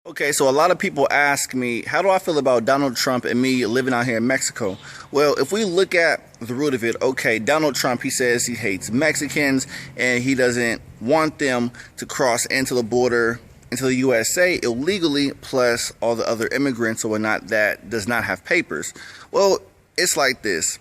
Okay, so a lot of people ask me, how do I feel about Donald Trump and me living out here in Mexico? Well, if we look at the root of it, okay, Donald Trump, he says he hates Mexicans and he doesn't want them to cross into the border into the USA illegally, plus all the other immigrants or whatnot that does not have papers. Well, it's like this.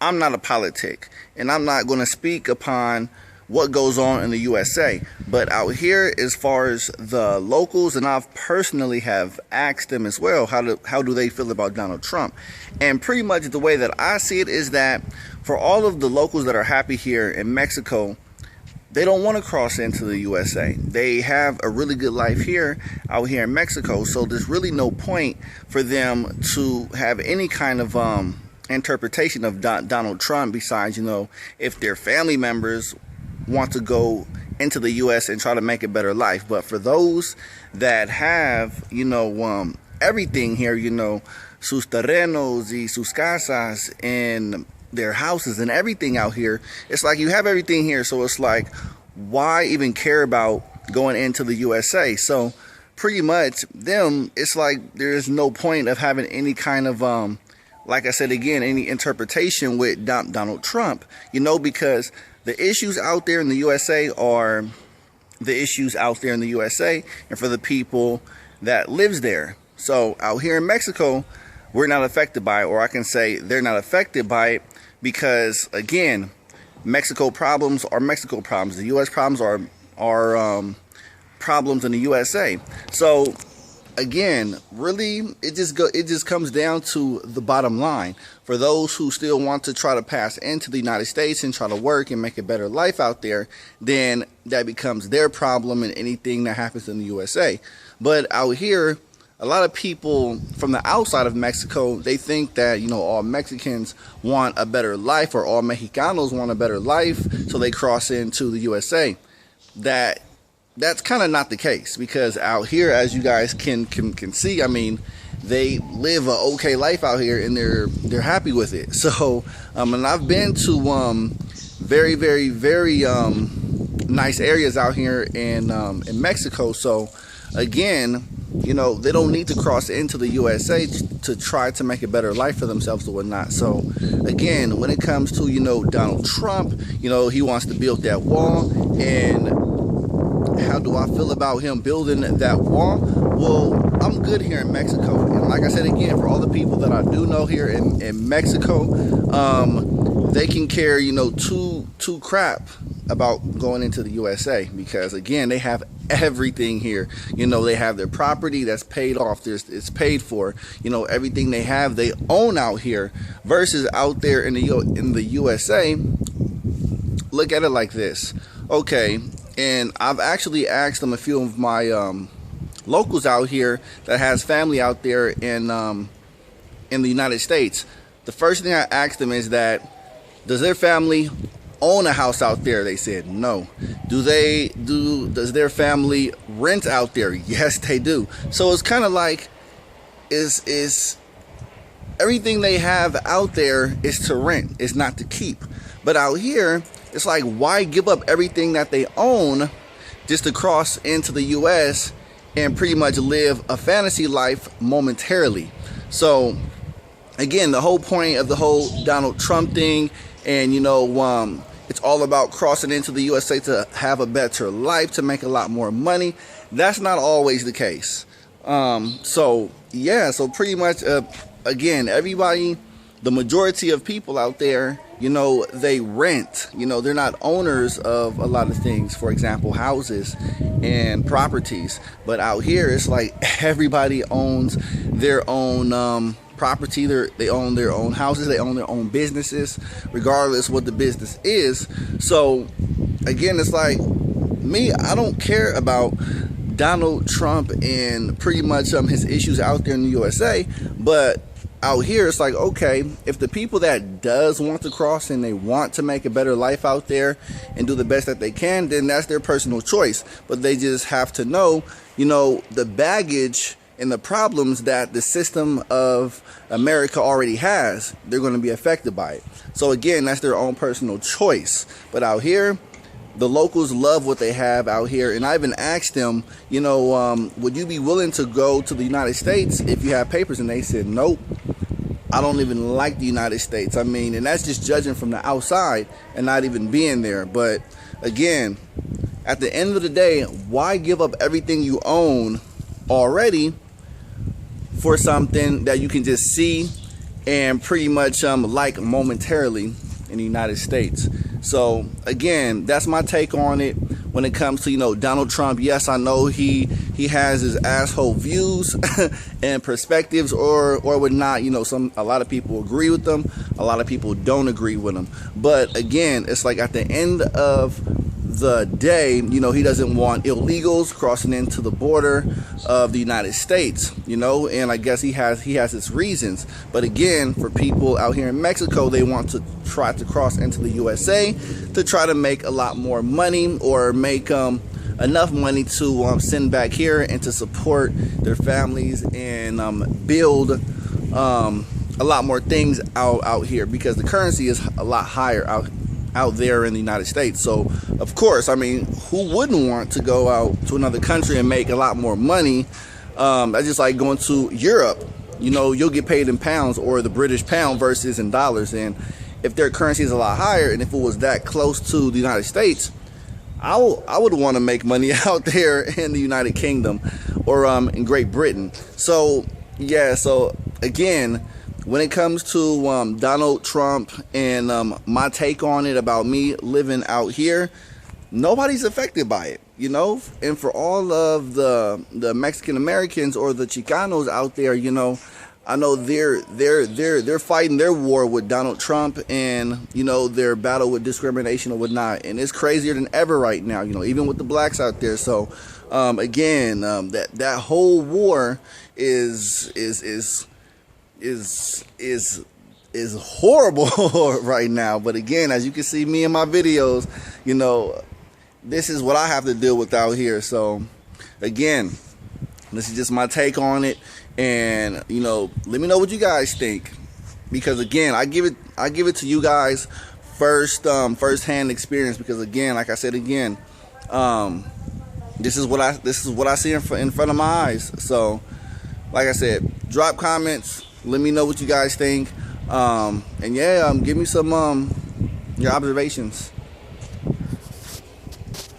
I'm not a politic, and I'm not going to speak upon what goes on in the USA. But out here, as far as the locals, and I've personally have asked them as well, how do they feel about Donald Trump? And pretty much the way that I see it is that for all of the locals that are happy here in Mexico, they don't want to cross into the USA. They have a really good life here, out here in Mexico. So there's really no point for them to have any kind of interpretation of Donald Trump besides, if their family members want to go into the U.S. and try to make a better life. But for those that have, everything here, sus terrenos y sus casas and their houses and everything out here, it's like you have everything here. So it's like, why even care about going into the USA? So pretty much them, it's like there's no point of having any kind of, like I said again, any interpretation with Donald Trump, because the issues out there in the USA are the issues out there in the USA and for the people that lives there. So out here in Mexico, we're not affected by it, or I can say they're not affected by it because, again, Mexico problems are Mexico problems. The U.S. problems are problems in the USA. So again, really, it just comes down to the bottom line. For those who still want to try to pass into the United States and try to work and make a better life out there, then that becomes their problem and anything that happens in the USA. But out here, a lot of people from the outside of Mexico, they think that, all Mexicans want a better life or all Mexicanos want a better life, so they cross into the USA. That's kind of not the case, because out here, as you guys can see, I mean, they live a okay life out here and they're happy with it. So, and I've been to very, very, very nice areas out here in Mexico. So, again, they don't need to cross into the USA to try to make a better life for themselves or whatnot. So, again, when it comes to, Donald Trump, he wants to build that wall. And how do I feel about him building that wall? Well, I'm good here in Mexico. And like I said again, for all the people that I do know here in Mexico, they can care, two crap about going into the USA, because again, they have everything here. They have their property that's paid off. It's paid for. Everything they have, they own out here. Versus out there in the USA, look at it like this. Okay, and I've actually asked them, a few of my locals out here that has family out there in the United States. The first thing I asked them is that, does their family own a house out there? They said no. Does their family rent out there? Yes, they do. So it's kind of like, is everything they have out there is to rent, it's not to keep. But out here, it's like, why give up everything that they own just to cross into the US and pretty much live a fantasy life momentarily? So again, the whole point of the whole Donald Trump thing, and it's all about crossing into the USA to have a better life, to make a lot more money. That's not always the case. So pretty much, again, everybody, the majority of people out there, they rent. They're not owners of a lot of things, for example, houses and properties. But out here, it's like everybody owns their own property. They own their own houses, they own their own businesses, regardless what the business is. So again, it's like, me, I don't care about Donald Trump and pretty much his issues out there in the USA. But out here, it's like, okay, if the people that does want to cross and they want to make a better life out there and do the best that they can, then that's their personal choice. But they just have to know, the baggage and the problems that the system of America already has, they're going to be affected by it. So again, that's their own personal choice. But out here, the locals love what they have out here. And I even asked them, would you be willing to go to the United States if you have papers? And they said, nope, I don't even like the United States. I mean, and that's just judging from the outside and not even being there. But again, at the end of the day, why give up everything you own already for something that you can just see and pretty much like momentarily in the United States? So again, that's my take on it when it comes to Donald Trump. Yes, I know he has his asshole views and perspectives, or would not. A lot of people agree with them, a lot of people don't agree with them. But again, it's like at the end of the day, he doesn't want illegals crossing into the border of the United States, and I guess he has his reasons. But again, for people out here in Mexico, they want to try to cross into the USA to try to make a lot more money, or make enough money to send back here and to support their families and build a lot more things out here, because the currency is a lot higher out there in the United States. So of course, I mean, who wouldn't want to go out to another country and make a lot more money? That's just like going to Europe. You'll get paid in pounds or the British pound versus in dollars. And if their currency is a lot higher, and if it was that close to the United States, I would want to make money out there in the United Kingdom or in Great Britain. So yeah, so again, when it comes to Donald Trump and my take on it about me living out here, nobody's affected by it, And for all of the Mexican Americans or the Chicanos out there, I know they're fighting their war with Donald Trump and their battle with discrimination or whatnot, and it's crazier than ever right now. Even with the blacks out there. So again, that whole war is horrible right now. But again, as you can see me in my videos, this is what I have to deal with out here. So again, this is just my take on it, and let me know what you guys think, because again, I give it to you guys first-hand experience, because again, like I said again, this is what I see in front of my eyes. So like I said, drop comments, let me know what you guys think, and yeah, give me some your observations.